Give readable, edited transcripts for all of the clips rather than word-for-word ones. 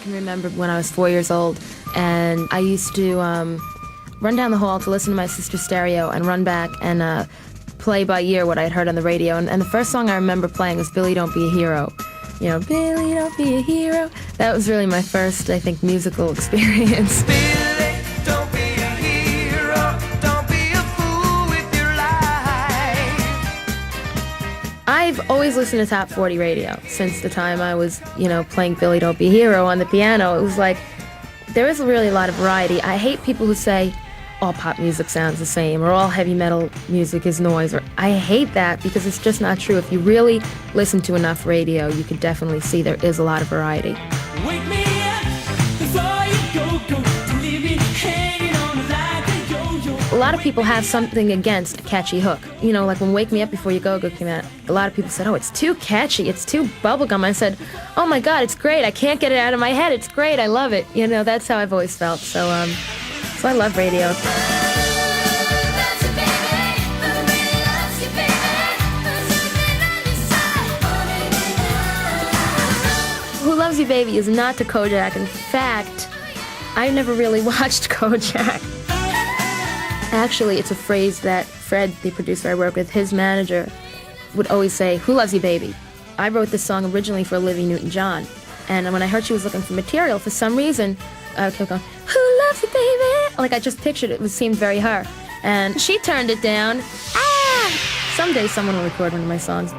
can remember when I was 4 years old, and I used to run down the hall to listen to my sister's stereo and run back and play by ear what I had heard on the radio. And the first song I remember playing was Billy Don't Be a Hero. You know, Billy Don't Be a Hero. That was really my first, I think, musical experience. Billy, don't be a hero. Don't be a fool with your life. I've always listened to Top 40 radio since the time I was, you know, playing Billy Don't Be a Hero on the piano. It was like, there is really a lot of variety. I hate people who say all pop music sounds the same or all heavy metal music is noise. Or I hate that because it's just not true. If you really listen to enough radio, you could definitely see there is a lot of variety. Wake me up before you go. Don't leave me hanging on like a yo-yo. A lot of people have something against a catchy hook. You know, like when Wake Me Up Before You Go came out, a lot of people said, oh, it's too catchy, it's too bubblegum. I said, oh my God, it's great. I can't get it out of my head. It's great. I love it. You know, that's how I've always felt. So I love radio. Who Loves You Baby is not to Kojak. In fact, I never really watched Kojak. Actually, it's a phrase that Fred, the producer I work with, his manager, would always say, who loves you, baby? I wrote this song originally for Olivia Newton-John, and when I heard she was looking for material, for some reason, I kept going, who loves you, baby? Like, I just pictured it seemed very her. And she turned it down. Someday someone will record one of my songs.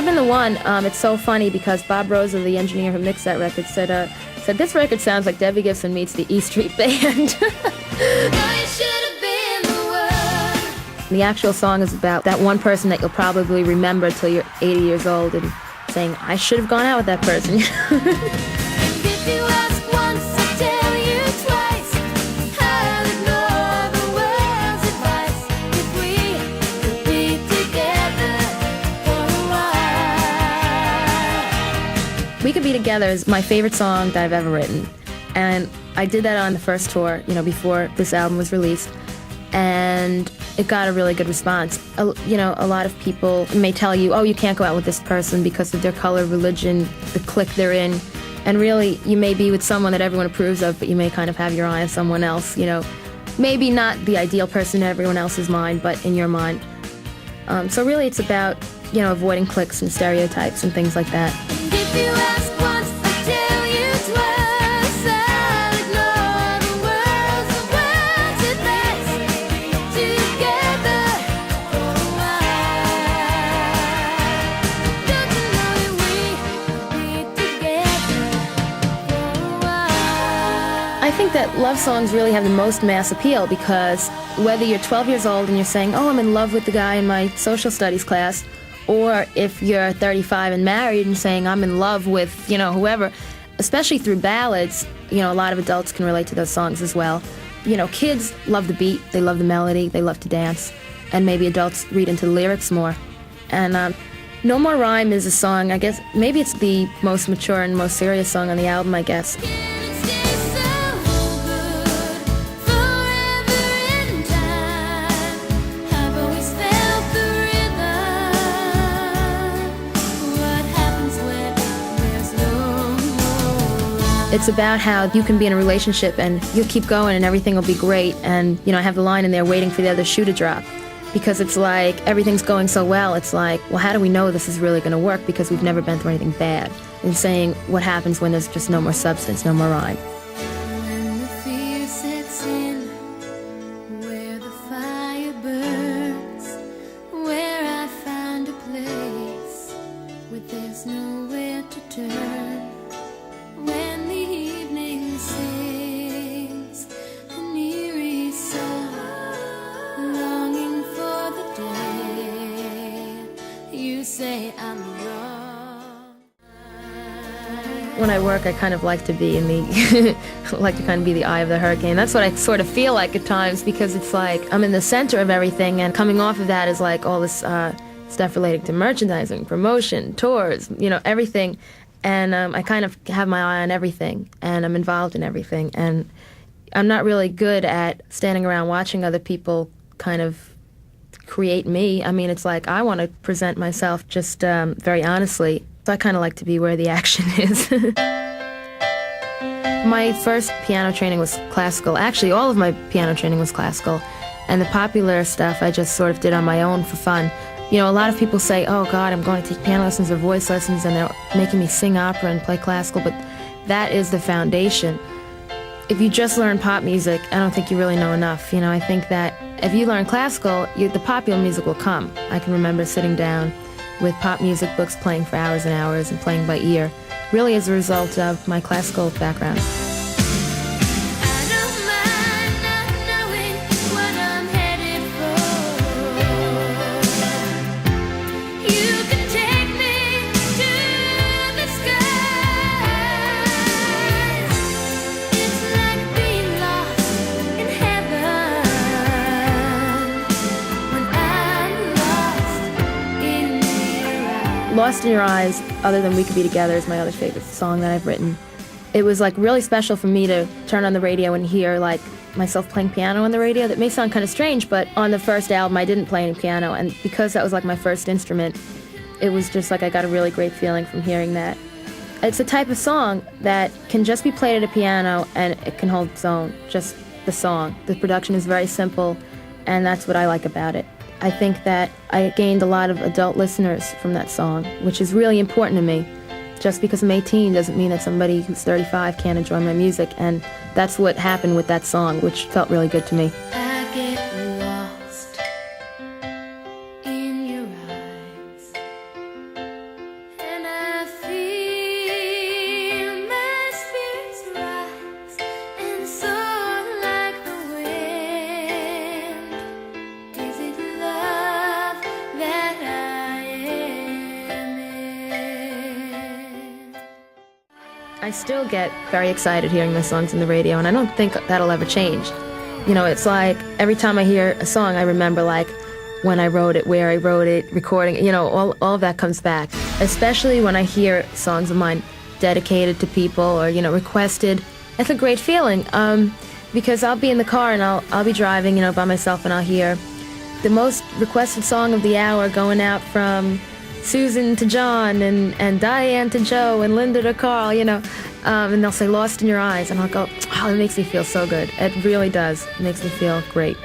The one, it's so funny because Bob Rosa, the engineer who mixed that record, said this record sounds like Debbie Gibson meets the E Street Band. The actual song is about that one person that you'll probably remember till you're 80 years old and saying, I should have gone out with that person. We Could Be Together is my favorite song that I've ever written. And I did that on the first tour, you know, before this album was released. And it got a really good response. You know, a lot of people may tell you, oh, you can't go out with this person because of their color, religion, the clique they're in. And really, you may be with someone that everyone approves of, but you may kind of have your eye on someone else, you know. Maybe not the ideal person in everyone else's mind, but in your mind. So really, it's about, you know, avoiding cliques and stereotypes and things like that. If you ask once, I tell you twice. I'll ignore the words it lasts together for a while. Don't you know we could be together for a while? I think that love songs really have the most mass appeal because whether you're 12 years old and you're saying, oh, I'm in love with the guy in my social studies class, or if you're 35 and married and saying, I'm in love with, you know, whoever, especially through ballads, you know, a lot of adults can relate to those songs as well. You know, kids love the beat, they love the melody, they love to dance, and maybe adults read into the lyrics more. And No More Rhyme is a song, I guess, maybe it's the most mature and most serious song on the album, I guess. It's about how you can be in a relationship and you'll keep going and everything will be great. And, you know, I have the line in there, waiting for the other shoe to drop. Because it's like, everything's going so well, it's like, well, how do we know this is really going to work? Because we've never been through anything bad. And saying what happens when there's just no more substance, no more rhyme. When the fear sets in, where the fire burns, where I found a place where there's nowhere to turn. When the evening sings an eerie song, longing for the day you say I'm wrong. When I work, I kind of like to be in the the eye of the hurricane. That's what I sort of feel like at times, because it's like I'm in the center of everything, and coming off of that is like all this stuff related to merchandising, promotion, tours, you know, everything. And I kind of have my eye on everything, and I'm involved in everything. And I'm not really good at standing around watching other people kind of create me. I mean, it's like I want to present myself just very honestly. So I kind of like to be where the action is. My first piano training was classical. Actually, all of my piano training was classical. And the popular stuff I just sort of did on my own for fun. You know, a lot of people say, oh God, I'm going to take piano lessons or voice lessons, and they're making me sing opera and play classical, but that is the foundation. If you just learn pop music, I don't think you really know enough. You know, I think that if you learn classical, the popular music will come. I can remember sitting down with pop music books, playing for hours and hours and playing by ear, really as a result of my classical background. I don't mind not knowing what I'm headed for. You can take me to the skies. It's like being lost in heaven when I'm lost in your eyes. Lost in Your Eyes, other than We Could Be Together, is my other favorite song that I've written. It was like really special for me to turn on the radio and hear like myself playing piano on the radio. That may sound kind of strange, but on the first album I didn't play any piano, and because that was like my first instrument, it was just like I got a really great feeling from hearing that. It's a type of song that can just be played at a piano and it can hold its own, just the song. The production is very simple, and that's what I like about it. I think that I gained a lot of adult listeners from that song, which is really important to me. Just because I'm 18 doesn't mean that somebody who's 35 can't enjoy my music, and that's what happened with that song, which felt really good to me. I get lost in your eyes, and I feel my spirits rise and soar like the wind. Is it love that I am in? I still get very excited hearing my songs on the radio, and I don't think that'll ever change. You know, it's like every time I hear a song, I remember like when I wrote it, where I wrote it, recording, you know, all of that comes back. Especially when I hear songs of mine dedicated to people or, you know, requested. It's a great feeling because I'll be in the car and I'll be driving, you know, by myself, and I'll hear the most requested song of the hour going out from Susan to John and Diane to Joe and Linda to Carl, you know, and they'll say Lost in Your Eyes, and I'll go, oh, it makes me feel so good. It really does. It makes me feel great.